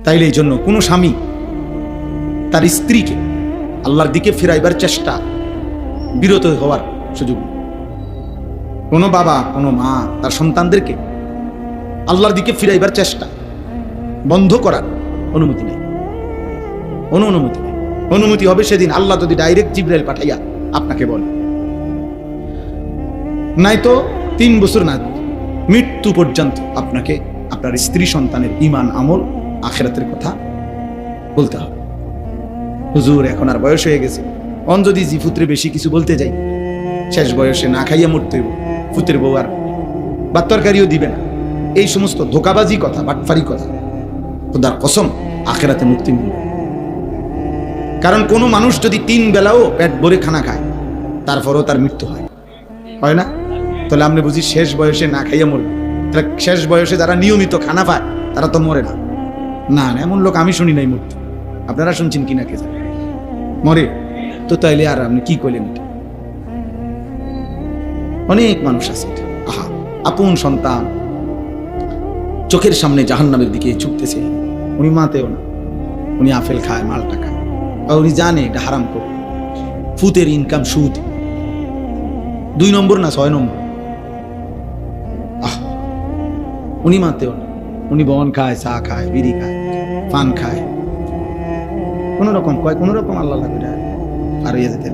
তাইলে এই জন্য কোনো স্বামী তার স্ত্রীকে আল্লাহর দিকে ফিরাইবার চেষ্টা বিরত হওয়ার সুযোগ নেই। কোনো বাবা কোনো মা তার সন্তানদেরকে আল্লাহর দিকে ফিরাইবার চেষ্টা বন্ধ করার অনুমতি নেই, অনুমতি নেই। অনুমতি হবে সেদিন আল্লাহ যদি ডাইরেক্ট জিবরাইল পাঠাইয়া আপনাকে বলে, নাই তো 3 বছর না মৃত্যু পর্যন্ত আপনাকে আপনার স্ত্রী সন্তানের ঈমান আমল আখিরাতের কথা বলতে হবে। হুজুর এখন আর বয়স হয়ে গেছে, অন যদি জি পুত্রে বেশি কিছু বলতে যাই, শেষ বয়সে না খাইয়া মরতে হইব, পুত্রের বউ আর ভাত তরকারিও দিবে না, এই সমস্ত ধোকাবাজি কথা, বাটফারি কথা, খোদার কসম আখিরাতে মুক্তি মিলবে। কারণ কোনো মানুষ যদি 3 বেলাও পেট ভরে খানা খায় তারপরও তার মৃত্যু হয় না, তাহলে আমরা বুঝি শেষ বয়সে না খাইয়া মরবে। তাহলে শেষ বয়সে যারা নিয়মিত খানা পায় তারা তো মরে না। না না, এমন লোক আমি শুনি নাই মৃত্যু। আপনারা শুনছেন কিনা কে জানে, মরে তো তাইলে আর আপনি কি করলেন? এটা অনেক মানুষ আছে, এটা আহা আপন সন্তান চোখের সামনে জাহান্নামের দিকে ছুটতেছে, উনি মাতেও না, উনি আপেল খায়, মালটা খায়, আর উনি জানে এটা হারাম করে। ফুতের ইনকাম সুদ 2 নম্বর না 6 নম্বর। উনি মাতেও না, উনি বন খায়, চা খায়, বিড়ি খায়, পান খায়, কোন রকম কয়, কোন রকম আল্লাহ লাগে আর যেতে